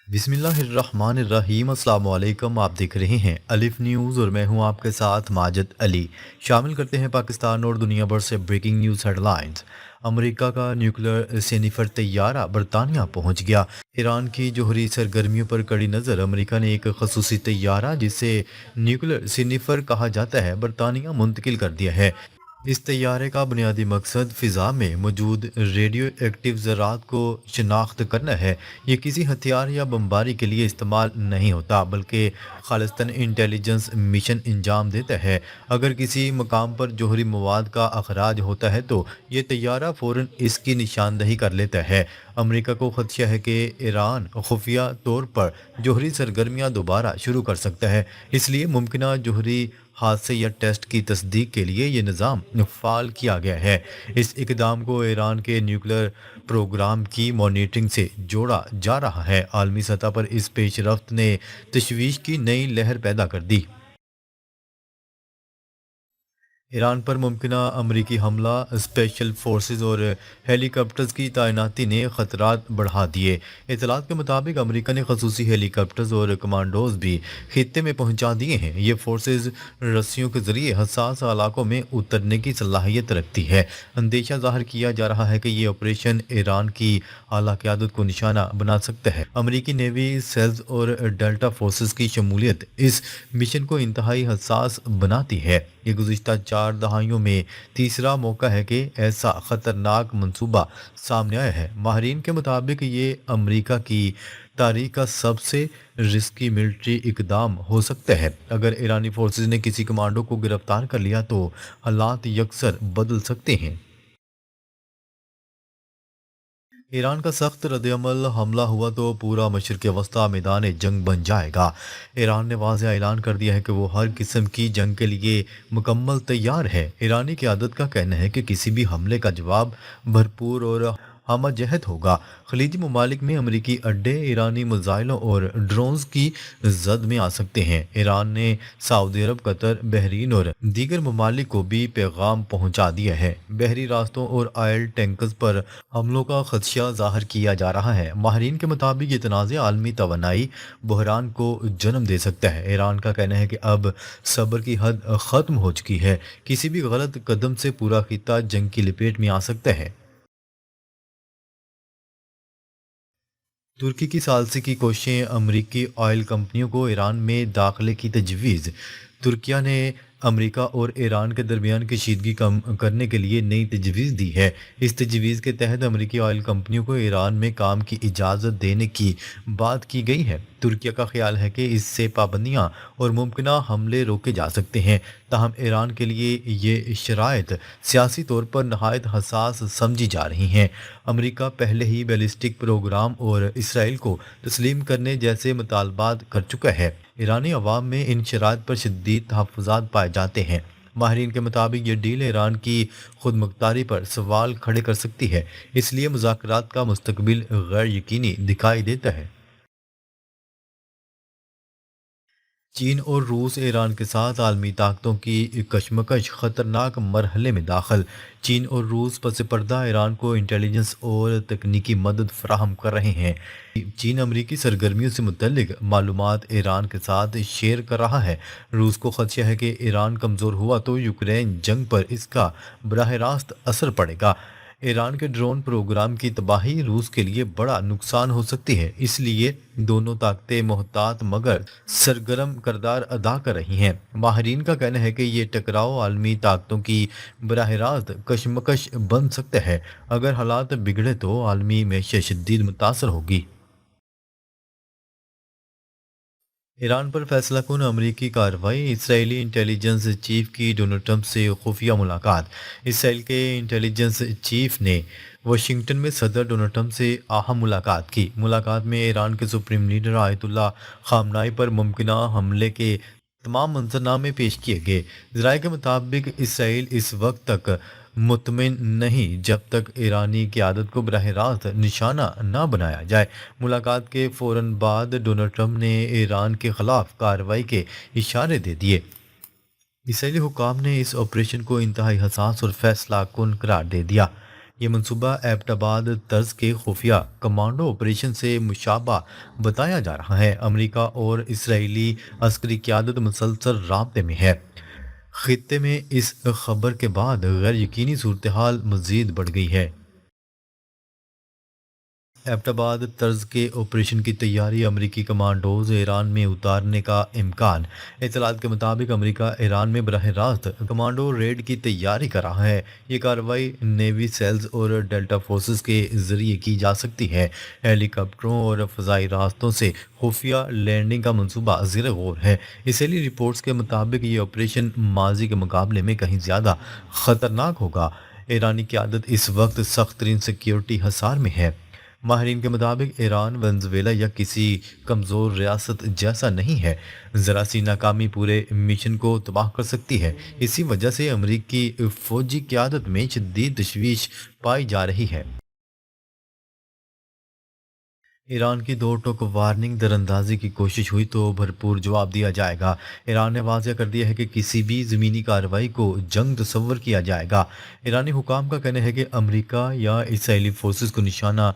بسم اللہ الرحمن الرحیم، السلام علیکم۔ آپ دیکھ رہے ہیں الف نیوز اور میں ہوں آپ کے ساتھ ماجد علی۔ شامل کرتے ہیں پاکستان اور دنیا بھر سے بریکنگ نیوز ہیڈ لائنز۔ امریکہ کا نیوکلیئر سینیفر طیارہ برطانیہ پہنچ گیا۔ ایران کی جوہری سرگرمیوں پر کڑی نظر، امریکہ نے ایک خصوصی طیارہ جسے نیوکلیئر سینیفر کہا جاتا ہے برطانیہ منتقل کر دیا ہے۔ اس طیارے کا بنیادی مقصد فضا میں موجود ریڈیو ایکٹیو ذرات کو شناخت کرنا ہے۔ یہ کسی ہتھیار یا بمباری کے لیے استعمال نہیں ہوتا، بلکہ خالصتاً انٹیلیجنس مشن انجام دیتا ہے۔ اگر کسی مقام پر جوہری مواد کا اخراج ہوتا ہے تو یہ طیارہ فوراً اس کی نشاندہی کر لیتا ہے۔ امریکہ کو خدشہ ہے کہ ایران خفیہ طور پر جوہری سرگرمیاں دوبارہ شروع کر سکتا ہے، اس لیے ممکنہ جوہری حادثے یا ٹیسٹ کی تصدیق کے لیے یہ نظام فعال کیا گیا ہے۔ اس اقدام کو ایران کے نیوکلیئر پروگرام کی مانیٹرنگ سے جوڑا جا رہا ہے۔ عالمی سطح پر اس پیش رفت نے تشویش کی نئی لہر پیدا کر دی۔ ایران پر ممکنہ امریکی حملہ، اسپیشل فورسز اور ہیلی کاپٹرز کی تعیناتی نے خطرات بڑھا دیے۔ اطلاعات کے مطابق امریکہ نے خصوصی ہیلی کاپٹرز اور کمانڈوز بھی خطے میں پہنچا دیے ہیں۔ یہ فورسز رسیوں کے ذریعے حساس علاقوں میں اترنے کی صلاحیت رکھتی ہے۔ اندیشہ ظاہر کیا جا رہا ہے کہ یہ آپریشن ایران کی اعلیٰ قیادت کو نشانہ بنا سکتا ہے۔ امریکی نیوی، سیلز اور ڈیلٹا فورسز کی شمولیت اس مشن کو انتہائی حساس بناتی ہے۔ یہ گزشتہ 4 دہائیوں میں تیسرا موقع ہے کہ ایسا خطرناک منصوبہ سامنے آیا ہے۔ ماہرین کے مطابق یہ امریکہ کی تاریخ کا سب سے رسکی ملٹری اقدام ہو سکتا ہے۔ اگر ایرانی فورسز نے کسی کمانڈو کو گرفتار کر لیا تو حالات یکسر بدل سکتے ہیں۔ ایران کا سخت رد عمل، حملہ ہوا تو پورا مشرق وسطیٰ میدان جنگ بن جائے گا۔ ایران نے واضح اعلان کر دیا ہے کہ وہ ہر قسم کی جنگ کے لیے مکمل تیار ہے۔ ایرانی قیادت کا کہنا ہے کہ کسی بھی حملے کا جواب بھرپور اور ہمہ جہت ہوگا۔ خلیجی ممالک میں امریکی اڈے ایرانی میزائلوں اور ڈرونز کی زد میں آ سکتے ہیں۔ ایران نے سعودی عرب، قطر، بحرین اور دیگر ممالک کو بھی پیغام پہنچا دیا ہے۔ بحری راستوں اور آئل ٹینکرز پر حملوں کا خدشہ ظاہر کیا جا رہا ہے۔ ماہرین کے مطابق یہ تنازع عالمی توانائی بحران کو جنم دے سکتا ہے۔ ایران کا کہنا ہے کہ اب صبر کی حد ختم ہو چکی ہے۔ کسی بھی غلط قدم سے پورا خطہ جنگ کی لپیٹ میں آ سکتا ہے۔ ترکی کی ثالثی کی کوششیں، امریکی آئل کمپنیوں کو ایران میں داخلے کی تجویز۔ ترکیہ نے امریکہ اور ایران کے درمیان کشیدگی کم کرنے کے لیے نئی تجویز دی ہے۔ اس تجویز کے تحت امریکی آئل کمپنیوں کو ایران میں کام کی اجازت دینے کی بات کی گئی ہے۔ ترکیہ کا خیال ہے کہ اس سے پابندیاں اور ممکنہ حملے روکے جا سکتے ہیں، تاہم ایران کے لیے یہ شرائط سیاسی طور پر نہایت حساس سمجھی جا رہی ہیں۔ امریکہ پہلے ہی بیلسٹک پروگرام اور اسرائیل کو تسلیم کرنے جیسے مطالبات کر چکا ہے۔ ایرانی عوام میں ان شرائط پر شدید تحفظات پائے جاتے ہیں۔ ماہرین کے مطابق یہ ڈیل ایران کی خود مختاری پر سوال کھڑے کر سکتی ہے، اس لیے مذاکرات کا مستقبل غیر یقینی دکھائی دیتا ہے۔ چین اور روس، ایران کے ساتھ عالمی طاقتوں کی کشمکش خطرناک مرحلے میں داخل۔ چین اور روس پس پردہ ایران کو انٹیلیجنس اور تکنیکی مدد فراہم کر رہے ہیں۔ چین امریکی سرگرمیوں سے متعلق معلومات ایران کے ساتھ شیئر کر رہا ہے۔ روس کو خدشہ ہے کہ ایران کمزور ہوا تو یوکرین جنگ پر اس کا براہ راست اثر پڑے گا۔ ایران کے ڈرون پروگرام کی تباہی روس کے لیے بڑا نقصان ہو سکتی ہے، اس لیے دونوں طاقتیں محتاط مگر سرگرم کردار ادا کر رہی ہیں۔ ماہرین کا کہنا ہے کہ یہ ٹکراؤ عالمی طاقتوں کی براہ راست کشمکش بن سکتا ہے۔ اگر حالات بگڑے تو عالمی معیشت شدید متاثر ہوگی۔ ایران پر فیصلہ کن امریکی کارروائی، اسرائیلی انٹیلیجنس چیف کی ڈونلڈ ٹرمپ سے خفیہ ملاقات۔ اسرائیل کے انٹیلیجنس چیف نے واشنگٹن میں صدر ڈونلڈ ٹرمپ سے اہم ملاقات کی۔ ملاقات میں ایران کے سپریم لیڈر آیت اللہ خامنائی پر ممکنہ حملے کے تمام منظرنامے پیش کیے گئے۔ ذرائع کے مطابق اسرائیل اس وقت تک مطمئن نہیں جب تک ایرانی قیادت کو براہ راست نشانہ نہ بنایا جائے۔ ملاقات کے فوراً بعد ڈونلڈ ٹرمپ نے ایران کے خلاف کارروائی کے اشارے دے دیے۔ اسرائیلی حکام نے اس آپریشن کو انتہائی حساس اور فیصلہ کن قرار دے دیا۔ یہ منصوبہ ایبٹ آباد طرز کے خفیہ کمانڈو آپریشن سے مشابہ بتایا جا رہا ہے۔ امریکہ اور اسرائیلی عسکری قیادت مسلسل رابطے میں ہے۔ خطے میں اس خبر کے بعد غیر یقینی صورتحال مزید بڑھ گئی ہے۔ ایبٹ آباد طرز کے آپریشن کی تیاری، امریکی کمانڈوز ایران میں اتارنے کا امکان۔ اطلاعات کے مطابق امریکہ ایران میں براہ راست کمانڈو ریڈ کی تیاری کر رہا ہے۔ یہ کارروائی نیوی سیلز اور ڈیلٹا فورسز کے ذریعے کی جا سکتی ہے۔ ہیلی کاپٹروں اور فضائی راستوں سے خفیہ لینڈنگ کا منصوبہ زیر غور ہے۔ اسرائیلی رپورٹس کے مطابق یہ آپریشن ماضی کے مقابلے میں کہیں زیادہ خطرناک ہوگا۔ ایرانی قیادت اس وقت سخت ترین سیکیورٹی حصار میں ہے۔ ماہرین کے مطابق ایران ونزویلا یا کسی کمزور ریاست جیسا نہیں ہے۔ ذرا سی ناکامی پورے مشن کو تباہ کر سکتی ہے۔ اسی وجہ سے امریکی فوجی قیادت میں شدید تشویش پائی جا رہی ہے۔ ایران کی دو ٹوک وارننگ در اندازی کی کوشش ہوئی تو بھرپور جواب دیا جائے گا۔ ایران نے واضح کر دیا ہے کہ کسی بھی زمینی کارروائی کو جنگ تصور کیا جائے گا۔ ایرانی حکام کا کہنا ہے کہ امریکہ یا اسرائیلی فورسز کو نشانہ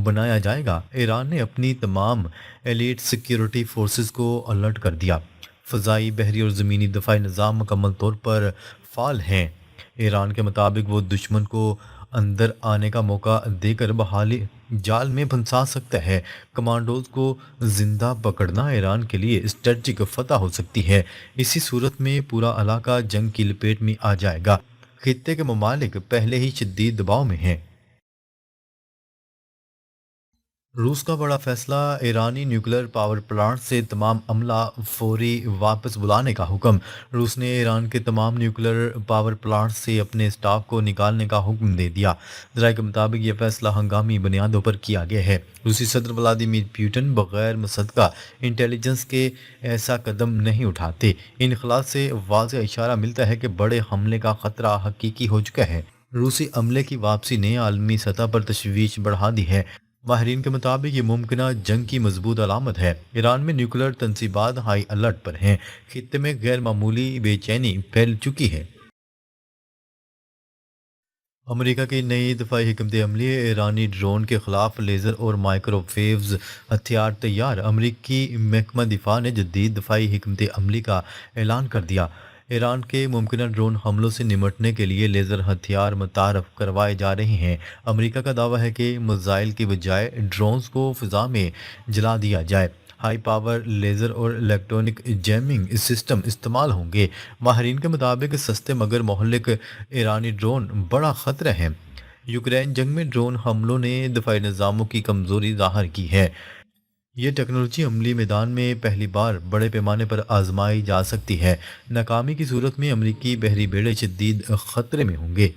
بنایا جائے گا۔ ایران نے اپنی تمام ایلیٹ سیکیورٹی فورسز کو الرٹ کر دیا۔ فضائی، بحری اور زمینی دفاعی نظام مکمل طور پر فعال ہیں۔ ایران کے مطابق وہ دشمن کو اندر آنے کا موقع دے کر بحالی جال میں پھنسا سکتا ہے۔ کمانڈوز کو زندہ پکڑنا ایران کے لیے اسٹریٹجک فتح ہو سکتی ہے۔ اسی صورت میں پورا علاقہ جنگ کی لپیٹ میں آ جائے گا۔ خطے کے ممالک پہلے ہی شدید دباؤ میں ہیں۔ روس کا بڑا فیصلہ، ایرانی نیوکلیر پاور پلانٹ سے تمام عملہ فوری واپس بلانے کا حکم۔ روس نے ایران کے تمام نیوکلیر پاور پلانٹ سے اپنے اسٹاف کو نکالنے کا حکم دے دیا۔ ذرائع کے مطابق یہ فیصلہ ہنگامی بنیادوں پر کیا گیا ہے۔ روسی صدر ولادیمیر پوٹن بغیر مصدقہ انٹیلیجنس کے ایسا قدم نہیں اٹھاتے۔ ان اخلاق سے واضح اشارہ ملتا ہے کہ بڑے حملے کا خطرہ حقیقی ہو چکا ہے۔ روسی عملے کی واپسی نے عالمی سطح پر تشویش بڑھا دی ہے۔ ماہرین کے مطابق یہ ممکنہ جنگ کی مضبوط علامت ہے۔ ایران میں نیوکلیر تنصیبات ہائی الرٹ پر ہیں۔ خطے میں غیر معمولی بے چینی پھیل چکی ہے۔ امریکہ کی نئی دفاعی حکمت عملی، ایرانی ڈرون کے خلاف لیزر اور مائکرو ویوز ہتھیار تیار۔ امریکی محکمہ دفاع نے جدید دفاعی حکمت عملی کا اعلان کر دیا۔ ایران کے ممکنہ ڈرون حملوں سے نمٹنے کے لیے لیزر ہتھیار متعارف کروائے جا رہے ہیں۔ امریکہ کا دعویٰ ہے کہ میزائل کی بجائے ڈرونز کو فضا میں جلا دیا جائے۔ ہائی پاور لیزر اور الیکٹرونک جیمنگ سسٹم استعمال ہوں گے۔ ماہرین کے مطابق سستے مگر مہلک ایرانی ڈرون بڑا خطرہ ہیں۔ یوکرین جنگ میں ڈرون حملوں نے دفاعی نظاموں کی کمزوری ظاہر کی ہے۔ یہ ٹیکنالوجی عملی میدان میں پہلی بار بڑے پیمانے پر آزمائی جا سکتی ہے۔ ناکامی کی صورت میں امریکی بحری بیڑے شدید خطرے میں ہوں گے۔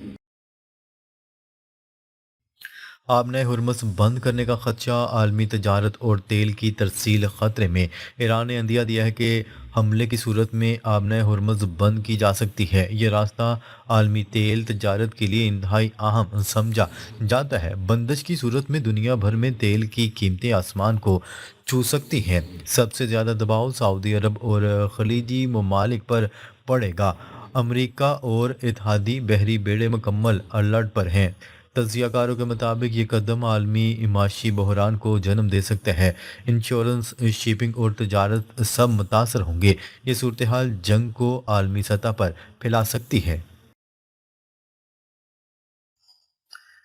آبنۂ ہرمز بند کرنے کا خدشہ، عالمی تجارت اور تیل کی ترسیل خطرے میں۔ ایران نے عندیہ دیا ہے کہ حملے کی صورت میں آبنۂ ہرمز بند کی جا سکتی ہے۔ یہ راستہ عالمی تیل تجارت کے لیے انتہائی اہم سمجھا جاتا ہے۔ بندش کی صورت میں دنیا بھر میں تیل کی قیمتیں آسمان کو چھو سکتی ہیں۔ سب سے زیادہ دباؤ سعودی عرب اور خلیجی ممالک پر پڑے گا۔ امریکہ اور اتحادی بحری بیڑے مکمل الرٹ پر ہیں۔ تجزیہ کاروں کے مطابق یہ قدم عالمی معاشی بحران کو جنم دے سکتا ہے۔ انشورنس، شپنگ اور تجارت سب متاثر ہوں گے۔ یہ صورتحال جنگ کو عالمی سطح پر پھیلا سکتی ہے۔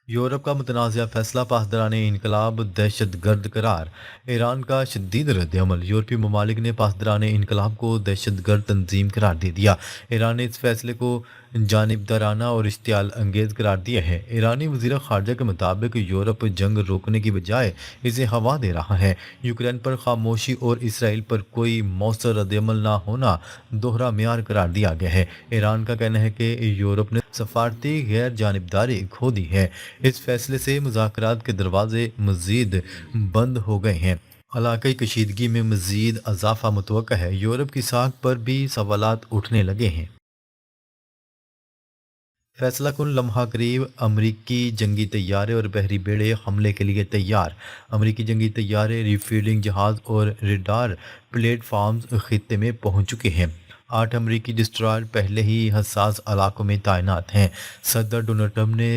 یورپ کا متنازع فیصلہ، پاسداران انقلاب دہشت گرد قرار۔ ایران کا شدید رد عمل، یورپی ممالک نے پاسداران انقلاب کو دہشت گرد تنظیم قرار دے دیا۔ ایران نے اس فیصلے کو جانبدارانہ اور اشتعال انگیز قرار دیا ہے۔ ایرانی وزیر خارجہ کے مطابق یورپ جنگ روکنے کی بجائے اسے ہوا دے رہا ہے۔ یوکرین پر خاموشی اور اسرائیل پر کوئی مؤثر رد عمل نہ ہونا دوہرا معیار قرار دیا گیا ہے۔ ایران کا کہنا ہے کہ یورپ نے سفارتی غیر جانبداری کھو دی ہے۔ اس فیصلے سے مذاکرات کے دروازے مزید بند ہو گئے ہیں۔ علاقائی کشیدگی میں مزید اضافہ متوقع ہے۔ یورپ کی ساکھ پر بھی سوالات اٹھنے لگے ہیں۔ فیصلہ کن لمحہ قریب، امریکی جنگی طیارے اور بحری بیڑے حملے کے لیے تیار۔ امریکی جنگی طیارے، ریفیلنگ جہاز اور ریڈار پلیٹ فارمز خطے میں پہنچ چکے ہیں۔ 8 امریکی ڈسٹرائر پہلے ہی حساس علاقوں میں تعینات ہیں۔ صدر ڈونلڈ ٹرمپ نے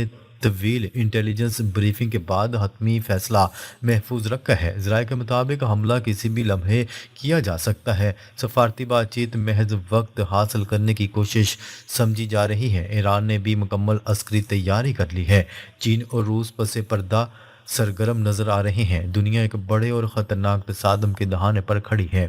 طویل انٹیلیجنس بریفنگ کے بعد حتمی فیصلہ محفوظ رکھا ہے۔ ذرائع کے مطابق حملہ کسی بھی لمحے کیا جا سکتا ہے۔ سفارتی بات چیت محض وقت حاصل کرنے کی کوشش سمجھی جا رہی ہے۔ ایران نے بھی مکمل عسکری تیاری کر لی ہے۔ چین اور روس پس پردہ سرگرم نظر آ رہے ہیں۔ دنیا ایک بڑے اور خطرناک تصادم کے دہانے پر کھڑی ہے۔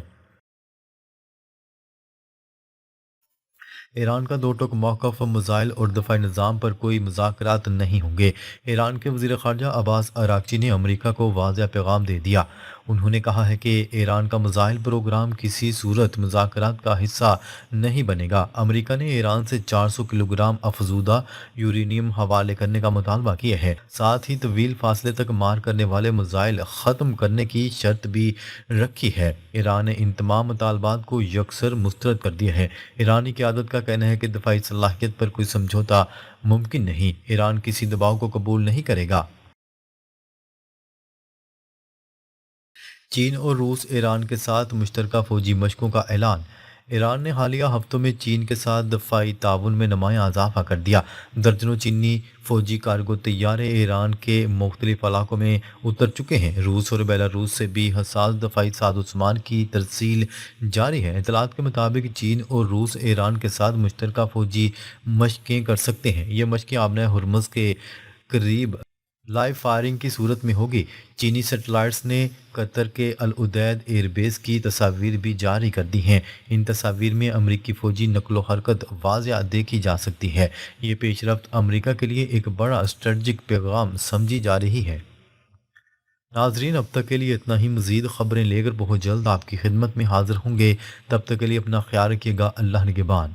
ایران کا دو ٹوک موقف میزائل اور دفاعی نظام پر کوئی مذاکرات نہیں ہوں گے۔ ایران کے وزیر خارجہ عباس اراغچی نے امریکہ کو واضح پیغام دے دیا۔ انہوں نے کہا ہے کہ ایران کا میزائل پروگرام کسی صورت مذاکرات کا حصہ نہیں بنے گا۔ امریکہ نے ایران سے 400 کلو گرام افزودہ یورینیم حوالے کرنے کا مطالبہ کیا ہے۔ ساتھ ہی طویل فاصلے تک مار کرنے والے میزائل ختم کرنے کی شرط بھی رکھی ہے۔ ایران نے ان تمام مطالبات کو یکسر مسترد کر دیا ہے۔ ایرانی قیادت کا کہنا ہے کہ دفاعی صلاحیت پر کوئی سمجھوتہ ممکن نہیں۔ ایران کسی دباؤ کو قبول نہیں کرے گا۔ چین اور روس ایران کے ساتھ مشترکہ فوجی مشقوں کا اعلان۔ ایران نے حالیہ ہفتوں میں چین کے ساتھ دفاعی تعاون میں نمایاں اضافہ کر دیا۔ درجنوں چینی فوجی کارگو طیارے ایران کے مختلف علاقوں میں اتر چکے ہیں۔ روس اور بیلاروس سے بھی حساس دفاعی ساز و سامان کی ترسیل جاری ہے۔ اطلاعات کے مطابق چین اور روس ایران کے ساتھ مشترکہ فوجی مشقیں کر سکتے ہیں۔ یہ مشقیں آبنۂ ہرمز کے قریب لائیو فائرنگ کی صورت میں ہوگی۔ چینی سیٹلائٹس نے قطر کے العدید ایئر بیس کی تصاویر بھی جاری کر دی ہیں۔ ان تصاویر میں امریکی فوجی نقل و حرکت واضح دیکھی جا سکتی ہے۔ یہ پیش رفت امریکہ کے لیے ایک بڑا اسٹریٹجک پیغام سمجھی جا رہی ہے۔ ناظرین، اب تک کے لیے اتنا ہی۔ مزید خبریں لے کر بہت جلد آپ کی خدمت میں حاضر ہوں گے۔ تب تک کے لیے اپنا خیال رکھیے گا۔ اللہ نگہبان۔